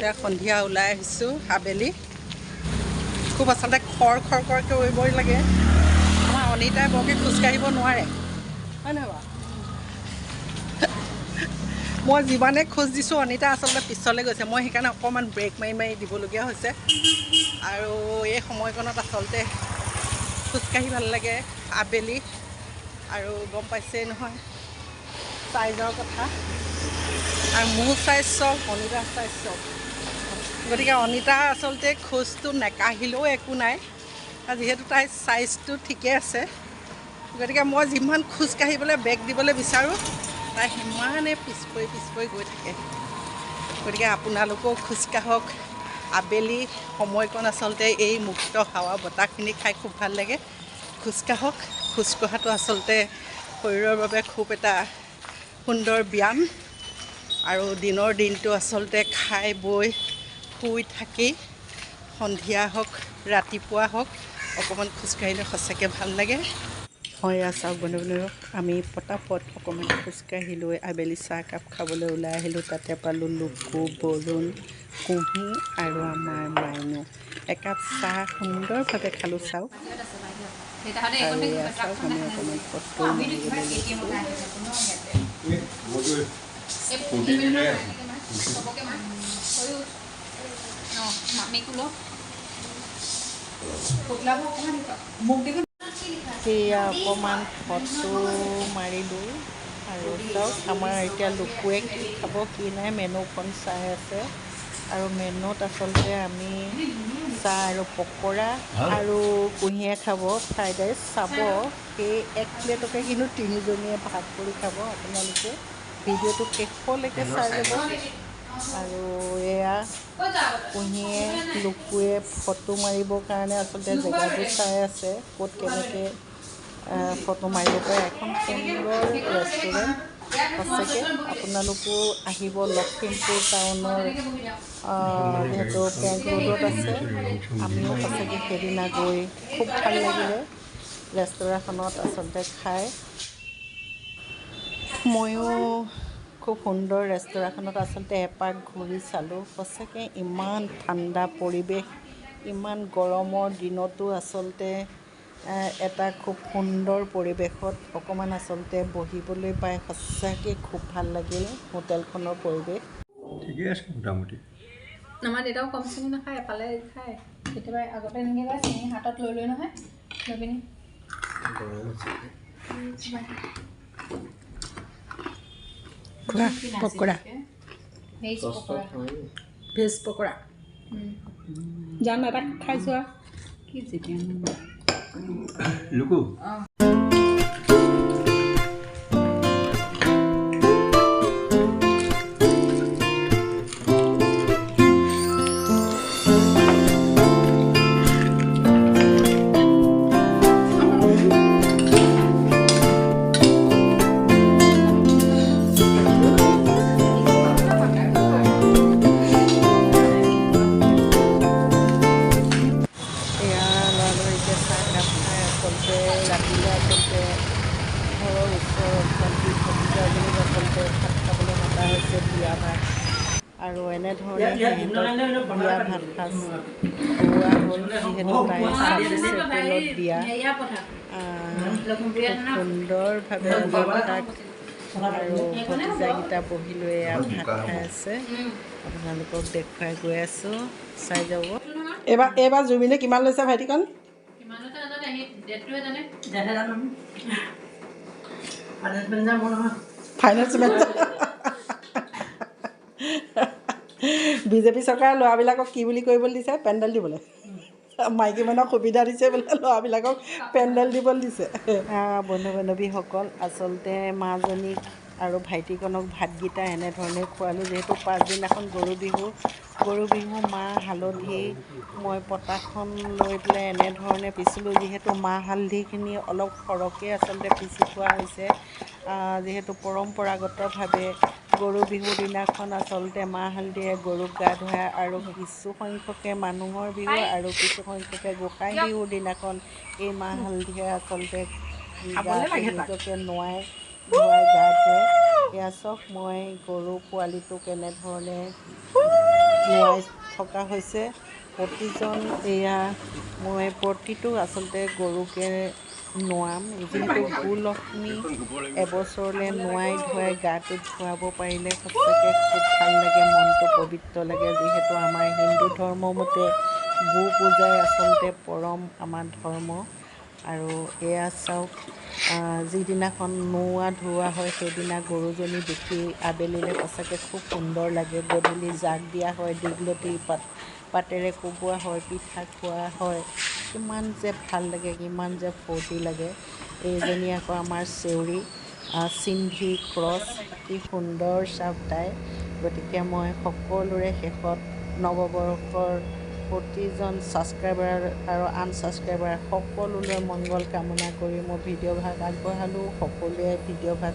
এয়া সন্ধিয়া ওলাই আহিছোঁ আবেলি খুব আচলতে খৰকৈ কৰিবই লাগে আমাৰ অনিতাই বৰকৈ খোজকাঢ়িব নোৱাৰে হয় নহয় বাৰু মই যিমানে খোজ দিছোঁ অনিতা আচলতে পিছলৈ গৈছে মই সেইকাৰণে অকণমান ব্ৰেক মাৰি দিবলগীয়া হৈছে আৰু এই সময়কণত আচলতে খোজকাঢ়ি ভাল লাগে আবেলি আৰু গম পাইছেই নহয় চাইজৰ কথা আৰু মোৰ চাইজ চব অনিতাৰ চাইজ চব গতিকে অনিতা আচলতে খোজটো নেকাঢ়িলেও একো নাই যিহেতু তাইৰ চাইজটো ঠিকে আছে গতিকে মই যিমান খোজ কাঢ়িবলৈ বেগ দিবলৈ বিচাৰোঁ তাই সিমানেই পিছ পৰি গৈ থাকে গতিকে আপোনালোকেও খোজকাঢ়ক আবেলি সময়কণ আচলতে এই মুক্ত হাৱা বতাহখিনি খাই খুব ভাল লাগে খোজকাঢ়ক খোজকঢ়াটো আচলতে শৰীৰৰ বাবে খুব এটা সুন্দৰ ব্যায়াম আৰু দিনৰ দিনটো আচলতে খাই বৈ শুই থাকি সন্ধিয়া হওক ৰাতিপুৱা হওক অকণমান খোজকাঢ়িলে সঁচাকৈ ভাল লাগে হয় চাওক বন্ধু আমি পটাপট অকণমান খোজকাঢ়ি লৈ আবেলি চাহকাপ খাবলৈ ওলাই আহিলোঁ তাতে পালোঁ লুকু বৰুণ কুঁহি আৰু আমাৰ মাইনু একাপ চাহ সুন্দৰভাৱে খালোঁ চাওক আৰু এয়া চাওক আমি অকণমান ফটো মাৰিবলৈ সেয়া অকণমান ফটো মাৰিলোঁ আৰু চাওক আমাৰ এতিয়া লুকুৱে কি খাব কি নাই মেনুখন চাই আছে আৰু মেনুত আচলতে আমি চাহ আৰু পকৰা আৰু কুঁহিয়ে খাব ফ্ৰাইড ৰাইচ চাব সেই এক প্লেটকে কিন্তু তিনিজনীয়ে ভাগ কৰি খাব আপোনালোকে ভিডিঅ'টো শেষলৈকে চাই যাব আৰু এয়া কুঁহিয়ে লুকুৱে ফটো মাৰিবৰ কাৰণে আচলতে জেগাবোৰ চাই আছে ক'ত কেনেকৈ ফটো মাৰিব পাৰে এখন সুন্দৰ ৰেষ্টুৰেণ্ট সঁচাকৈ আপোনালোকো আহিব লখিমপুৰ টাউনৰ যিহেতু বেংক ৰোডত আছে আমিও সঁচাকৈ সেইদিনা গৈ খুব ভাল লাগিলে ৰেষ্টুৰেণ্টখনত আচলতে খাই ময়ো খুব সুন্দৰ ৰেষ্টুৰেণ্টখনত আচলতে এপাক ঘূৰি চালোঁ সঁচাকৈ ইমান ঠাণ্ডা পৰিৱেশ ইমান গৰমৰ দিনতো আচলতে এটা খুব সুন্দৰ পৰিৱেশত অকণমান আচলতে বহিবলৈ পাই সঁচাকৈ খুব ভাল লাগিল হোটেলখনৰ পৰিৱেশ ঠিকে আছে মোটামুটি আমাৰ দেউতাও কম চেনি নাখায় এফালে খায় কেতিয়াবা আগতে এনেকৈ কয় চেনি হাতত লৈ নহয় লৈ পিনি পকৰা ভেজ পকৰা জান এটা খাইছোঁ আৰু কি যেতিয়া লুকু ৰাতিলৈ আচলতে ঘৰৰ ওচৰত ভণ্টি ভতিজাজনীক আচলতে ভাত খাবলৈ মতা হৈছে বিয়া ভাত আৰু এনেধৰণে বিয়া ভাত সাজ খুওৱা হ'ল যিহেতু তাই 26 এপ্ৰিলত বিয়া সুন্দৰভাৱে তাক আৰু ভতিজাকেইটা বহি লৈ ভাত খাই আছে আপোনালোকক দেখুৱাই গৈ আছোঁ চাই যাব এইবাৰ জুবিনে কিমান লৈছে ভাইটিকণ ফাইনেন্স মেনেজাৰ বিজেপি চৰকাৰে ল'ৰাবিলাকক কি বুলি কৰিবলৈ দিছে পেণ্ডেল দিবলৈ মাইকী মানুহক সুবিধা দিছে বোলে ল'ৰাবিলাকক পেণ্ডেল দিবলৈ দিছে বন্ধু বান্ধৱীসকল আচলতে মাজনীক আৰু ভাইটিকণক ভাতকেইটা এনেধৰণে খোৱালোঁ যিহেতু পাছদিনাখন গৰু বিহু মাহ হালধি মই পতাখন লৈ পেলাই এনেধৰণে পিচিলোঁ যিহেতু মাহ হালধিখিনি অলপ সৰহকৈ আচলতে পিচি থোৱা হৈছে যিহেতু পৰম্পৰাগতভাৱে গৰু বিহুৰ দিনাখন আচলতে মাহ হালধিৰে গৰুক গা ধুৱায় আৰু কিছু সংখ্যকে মানুহৰ বিহু আৰু কিছু সংখ্যকে গোসাঁই বিহুৰ দিনাখন এই মাহ হালধিৰে আচলতে নিজকে ধুৱাই গা ধুৱায় এয়া চাওক মই গৰু পোৱালিটোক এনেধৰণে নোৱাই থকা হৈছে। প্ৰতিজন এয়া মই প্ৰতিটো আচলতে গৰুকে নোৱাম, যিহেতু গোলক্ষ্মী এবছৰলৈ নোৱাই ধুৱাই গাটো ধুৱাব পাৰিলে সঁচাকৈ খুব ভাল লাগে, মনটো পবিত্ৰ লাগে। যিহেতু আমাৰ হিন্দু ধৰ্ম মতে গো পূজাই আচলতে পৰম আমাৰ ধৰ্ম। আৰু এয়া চাওক, যিদিনাখন নোওৱা ধুওৱা হয় সেইদিনা গৰুজনী দেখি আবেলিলৈ সঁচাকৈ খুব সুন্দৰ লাগে। গধূলি জাক দিয়া হয়, দীঘলতি পাতেৰে কোবোৱা হয়, পিঠা খোৱা হয়, কিমান যে ভাল লাগে, কিমান যে ফূৰ্তি লাগে। এইজনী আকৌ আমাৰ চেউৰী চিন্ধি ক্ৰছ, কি সুন্দৰ চাওক তাই। গতিকে মই সকলোৰে শেষত নৱবৰ্ষৰ প্ৰতিজন ছাবস্ক্ৰাইবাৰ আৰু আনছাবস্ক্ৰাইবাৰ সকলোলৈ মংগল কামনা কৰি মই ভিডিঅ' ভাগ আগবঢ়ালোঁ। সকলোৱে ভিডিঅ' ভাগ